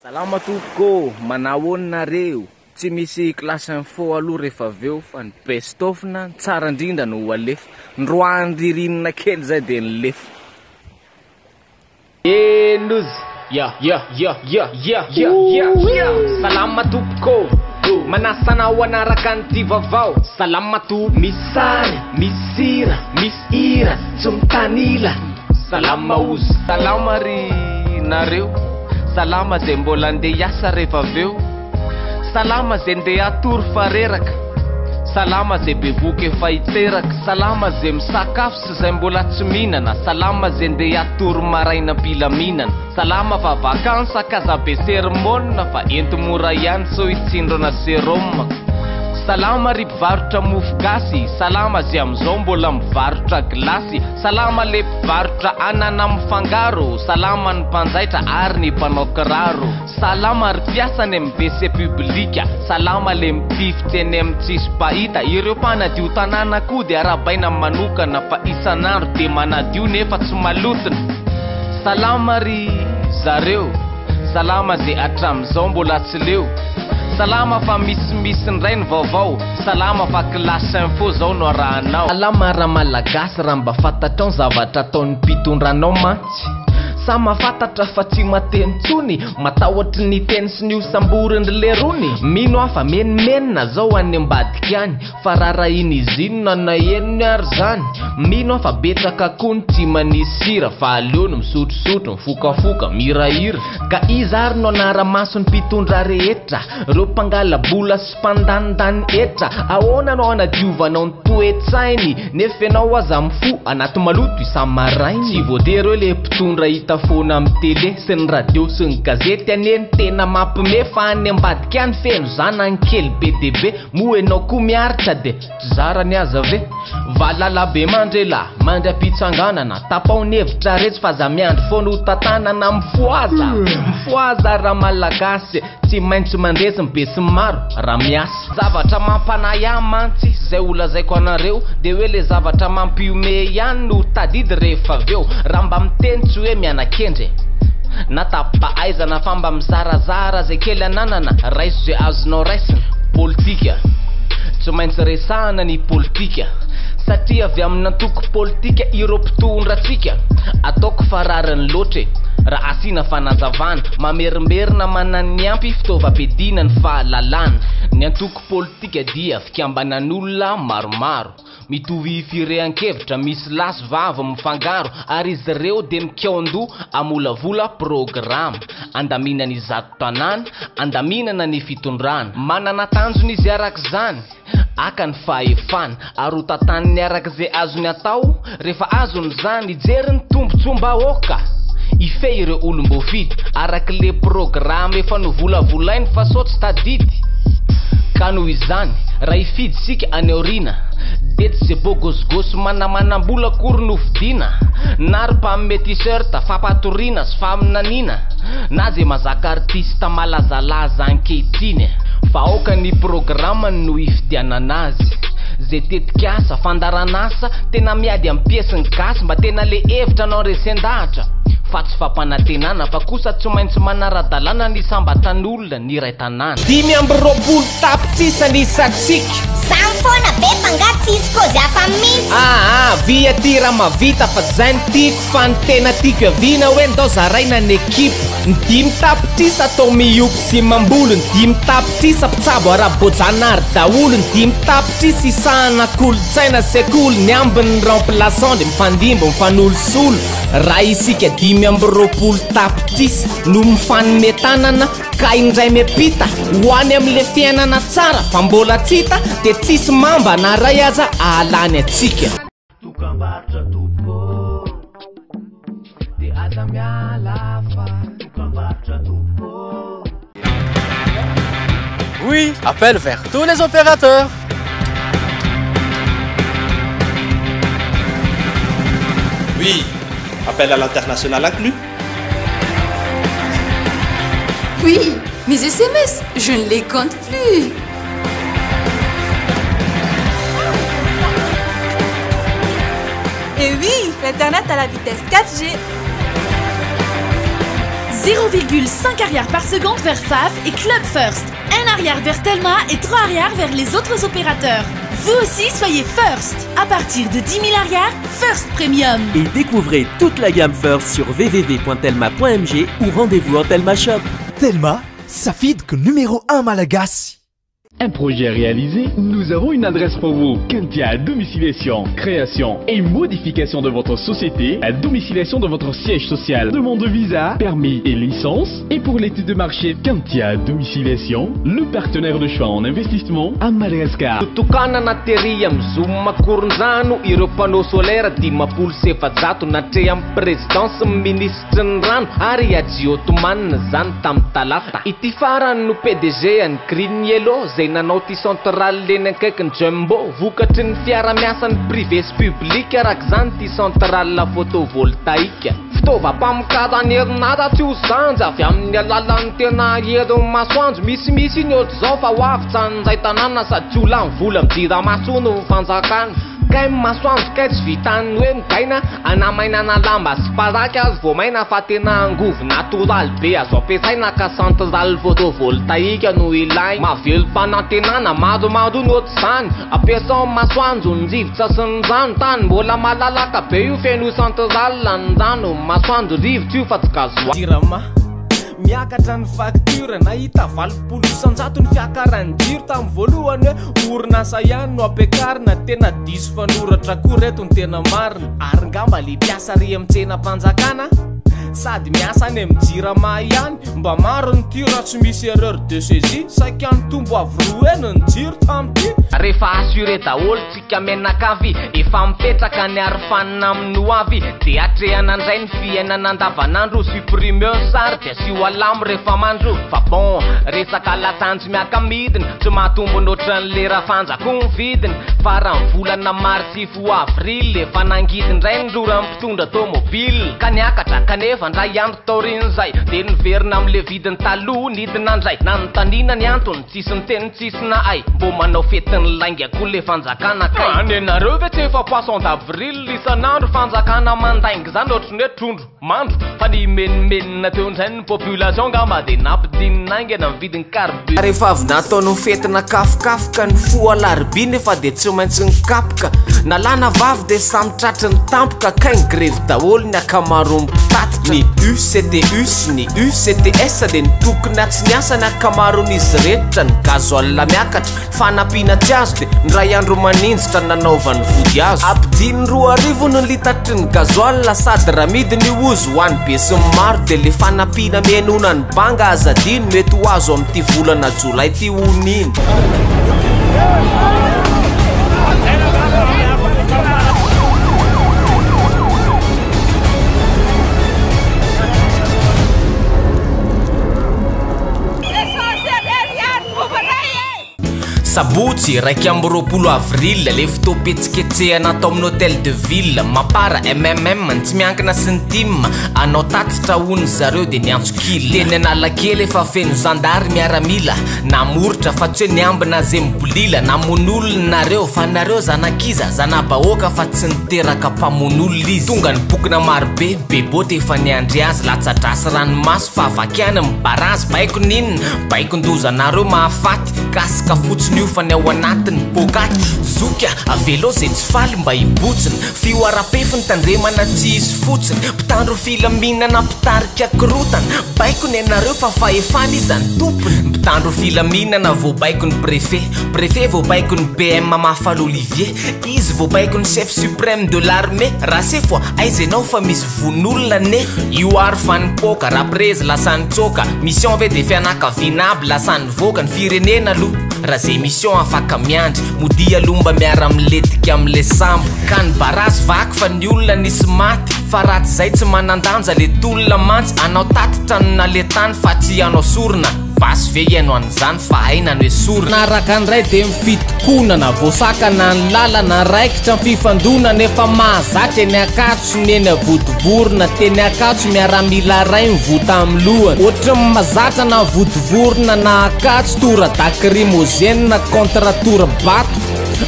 Salama tompoko, manao nareo. Tsy misy classe info aloha rehefa aveo fa ny best of na tsara indrindra no alefa. Ndroany ririnina kely zay de nilefa. Luz. Yeah. Salama tompoko. Manasana wanaraka an'ty vavao. Salama to misary, misira, misira, tsy mitanila. Salama ozy. Salama ry nareo. Salama zay mbola andeha hiasa rehefa aveo. Salama zay andeha atory fareraka. Salama zay bevoka efa hiteraka. Salama zay misakafo sy zay mbola tsy mihinana. Salama zay andeha atory maraina bila mihinana. Salama fa vakansa kazabe sermona fa ento mora ihany so itsindrona seroma. Salama ry mpivarotra mofo gasy. Salama zay am'izao mbola mivarotra glasy. Salama le mpivarotra anana mifangaro. Salama ny mpanjaitra ary ny mpanao kiraro. Salama ry mpiasany amin'ny WC publika. Salama le mitify teny amin'ny tsisy pahita. Ireo mpanadio tanàna koa de arabaina manokana fa isan'andro de manadio nefa tsy malotona. Salama ry zareo. Salama zay hatram'izao mbola tsy leo. Salama fa misy ndray ny vaovao. Salama fa classe info zao no arahanao. Salama raha malagasy raha mba fantatrao zavatra ataon'ny mpitondranao mantsy. Sa mafatatra fa tsy mateny tsony. Matahotra ny teny sy ny osamboriny lerony. Mino afa menimenina zao any ambadika any. Fa rarahiny izy ino na enony ary zany. Mino afa betraka kony tsy manisy sira. Fa aleony misotrosotro, mifokafoka, mirahira. Ka iza ary no anara-maso ny mpitondra rehetra. Reo mpangala-bola sy mpandanindany etra. Ahoana no anadiovanao ny toe-tsainy. Nefa ianao aza mifo anaty maloto isamarainy. Tsy voatery hoe le mpitondra hita fona amin'ny tele sy ny radio sy ny gazety aneny tena mampime fa any ambadika any feno zana ny kely be debe. Mo enao koa miaritra de tsy zarany aza ve. Valalabe mandrela mandry apitsanganana. Tapao ny hevitra retsy fa za miandry foana ho tatanana mifoaza raha malagasy. Tsy maintsy mandresy be sy maro raha miasa. Zavatra mampanahy ihany mantsy zay olazaiko anareo. De hoe le zavatra mampiome ihany no tadidy rehefa aveo. Raha mba miteny tsy hoe mianakendre na tapa-aizana fa mba mizarazara zay kely ananana. Raiso zay azonao raisina. Politika tsy maintsy resahana ny politika. Satria avy amin'ny antoko politika ireo mpitondrantsika. Ataoko fararany loatre raha asina fanazavana. Mamerimberina manany ampy fitaovam-piadina ny fahalalana. Ny antoko politika dia fikambanan'olona maromaro. Mitovy firehan-kevitra misy lasy vava mifangaro. Ary izy ireo de mikaondo amolavola programa. Andaminana izato tanàna, andaminana ny fitondrana. Manana tanjony izy arak'izany. Aka ny fahefana ary ho tataniny arak'izay azony atao. Rehefa azony zany ijery ny tombontsom-bahoaka. Ife ireo olom-bofidy arak' le programa efa novolavolainy fa sotsy tadidy. Ka noho izany raha ifidy sika any aorina de tsy zay bogosgosy manamanam-bola kory novidina. Na ry mpamme t-shirt fampatorina sy faminanina. Na zay mazaka artista malazalaza ankehitriny. Fa aoka ny programany no ifidianana azy. Zay tetikasa fandaranasa tena miady amin'ny piesiny gasy. Mba tena le hevitra anao resendahatra. Fa tsy fampanantenana fa kosa tsy maintsy manara-dalàna ny sambatan'olona ny ray tanàna. 5 tapitsisa ny satsika. Samy foana be fangatsy izy koa zay afa mintsy. Via ty raha mavita fa zay ny tiako. Fa ny tena tiako aviana hoe ndao zaraina ny ekipa. Ny 5 tapitsisa atao miopo sy mamboly. Ny 5 tapitsisa mpitsabo ara-bojanary daolo. Ny 5 tapitsisa isahana kolotsaina sekoly. Ny ambiny remplaçant de mifandimbo mifanolosolo. Raha isika 5 tapitsisa no mifanome tanana. Ka indray mepita ho any am'le fiainana tsara. Fa mbola tsita de tsisy mamba na ray aza ahalany atsika. Tukambarotra tompoko de aza miala fa. Tukambarotra tompoko. Oui, appel vers tous les opérateurs. Oui, appel à l'international inclus. Oui, mes SMS, je ne les compte plus. Et oui, l'Internet à la vitesse 4G. 0,5 arrières par seconde vers Faf et Club First. 1 arrière vers Telma et 3 arrières vers les autres opérateurs. Vous aussi, soyez First. À partir de 10 000 arrières, First Premium. Et découvrez toute la gamme First sur www.telma.mg ou rendez-vous en Telma Shop. Telma, Safid numéro 1 Malagasy. Un projet réalisé, nous avons une adresse pour vous. Kentia Domiciliation, création et modification de votre société, à domiciliation de votre siège social, demande de visa, permis et licence. Et pour l'étude de marché, Kentia Domiciliation, le partenaire de choix en investissement à Madagascar. Tokana na tery amizoma makorondrano ireo panneau solaire 10,7 natrea amin'ny présidence ministre ny rano ary aji ottoman zany tamin'ny talata. Ity farany no PDG any Green Yellow zay nanao ty centrale leny akaikiny Jumbo vokatry ny fiara-miasany privé sy public araka zany ty centrale photovoltaïque. Fitaovam-pamokatra ny herinaratra tsy ho zanja avy amin'ny alalan'ny tena herin'ny masoandro misimisy ny ohatry zao fa ho avy tsan'izay tanàna sady tsy ho lany vola midira maso no fanjakana. Kay masoandro kay tsy vitany hoe migaina anamainana lamba sy paraky azy vao maina fa tena angovo natoraly be azo ampiasaina ka centrale photovoltaïque no ilainy. Mavelo mpanantenana maromaro ny ohatry zany ampiasao masoandro ny rivotra sy ny rano tany mbola malalaka be io feno centrale ny rano masoandro rivotra io fa tsy gazoa. Miakatra ny facture nahita 20 isanjato ny fiakaran'ny jiro tamin'ny voalohany hoe orinasa ihany no ampiakarina tena diso fanoratra koa reto ny tena marina ary ngamba le mpiasa ry amin'ny tsenam-panjakana sady miasa any amin'ny jirama ihany mba maro ny tiro raha tsy misy erreur de saisie saika ny tombo avroeny ny jiro tamity. Rehefa assuré daholo tsika menakavy efa mipetraka ny arofanina amin'ny hoavy de atrehana indray ny fiainana andavanandro suprimeur sary de sy ho alamo rehefa mandro fa bon resaka latanjy miaka midiny tsy mahatombo noatra ny lera fanjako ny vidiny fa raha ny volana marsifo avril efa nangidy indray ny lora mpitondra tomobile ka niakatra kanefa ndray andro taorin'izay de niverina amin'le vidiny taloha nidina andray nanontaniana ny antony tsisy ny teny tsisy na ay mbo manao fetiny lainga koa le fanjakana kay anenareo ve tsy efa poisson d'avril isan'andro fanjakana mandaingy zany ohatry ny hoe trondro mandro fa ny menimenina teo indray ny population ngamba de nampidininaingana ny vidiny carburant. Rehefa avy nataony fetina kafokafoka ny fo alarobia nefa de tsy maintsy nikapoka nalana vavy de samy tratry ny tampoka kay ny grevy daholo ny akamaroany mpitatitra ny UCTU sy ny UCTS de ny tokony atsy niasa ny akamaron'izy rehetra ny gazoil miakatra fanampiana tsy azo de ny ray andro maninjitra nanaovany vody azo ampidiny 2 arivo no litatry ny gazoil sady raha midiny ozy ho any be sy maro de le fanampiana mianona ny banga azadiny mety ho azo amin'ity volana jolay ty honiny. Sabotsy raiky amby 20 avril le fotoapetsiketsehana atao amin'ny hôtel de ville mapara MMM tsy miankina sy ny team anao tatitra hony zareo de niantso kily teny analakely efa feno zandary miaramila namoritra fa tsy hoe niambina zay mibolila namon'olona nareo fa nareo zanakiza zanabahoaka fa tsy niteraka mpamon'olona izy tonga ny bokina marobe beboty efa niandry azy latsadrasy ranomaso fa avakiany mibarazy baiko ninona baiko ndozanareo mahafaty kasika fotsiny io fa ny ao anatiny bogaty zoka avelo zay tsy faly mba hibotsiny fioara-pefiny tandremana tsy izy fotsiny mpitandro filaminana mpitarika korotana baiko ny anareo fa fahefana izany tompony mpitandro filaminana vao baiko ny préfet vao baiko ny BM Mafalo Olivier izy vao baiko ny chef suprême de l'armée raha se fois aiza ianao fa misy von'olona ne io aro fanimpoka raha prezy lasany tsoka mission ve de fianakavinable lasany voaka ny firenena aloha raha zay mission afaka miandry modi alomba miara amiletika amile sambo ka ny barazy vaky fa ny olona nisy maty fa raha tsy zay tsy manandanja le tolona mantsy anao tatitra no naletany fa tsy anao sorona basy ve iano an'izany fa haina ny hoe sorona araka andray de mifitokonana voasakana ny lalana raikitra ny fifandonana efa mahazatra eny akatso ny eny vodivorona teny akatso miaramila ray mivota amin'ny lohany ohatra ny mahazatra na vodivorona na akatso tora dakrimozene na contratora bato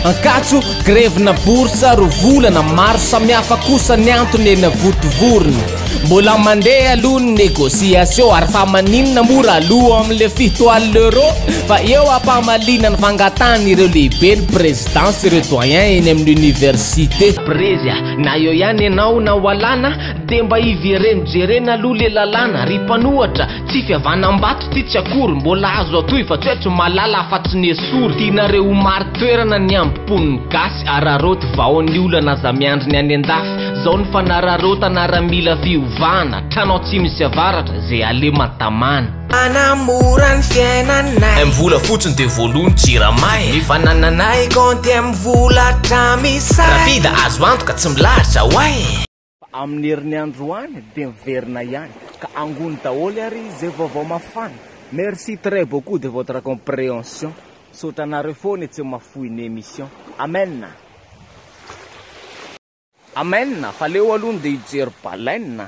akatso grevina borsa rovolana maro samihafa kosa ny antony eny vodivorona mbola mandeha aloha ny négociation ary fa maninona mora aloha am'le fitoal l'euro fa eo ampamalinana ny fangatana ireo lehibe ny président sy ireo doyen eny amin'ny université prezia na eo ihany ianao na hoalana de mba iverenjerena aloha le lalàna ry mpanohatra tsy fihavanam-bato ty tsy akory mbola azo atoy fa tsoetro malala afa-tsy ny esory tianareo maro toerana ny ambipon'ny gasy araroty vaon'ny olana za miandry ny any an-dafy zao ny fanararotana raha-mila fiovana tranao tsy misy avaratra zay ale matamana anamora ny fiainanay mivola fotsiny de voalohany jiramay mifanananay konty mivola tramisay rapida azo antoka tsy milaritra hoay amin'ny herin'ny andro any de miverina ihany ka angony daholo ary zay vaovao mafana merci très beaucoup de votre compréhension sotranareo foana tsy mafoy ny émission amen amen fa leo aloha de hijery baleine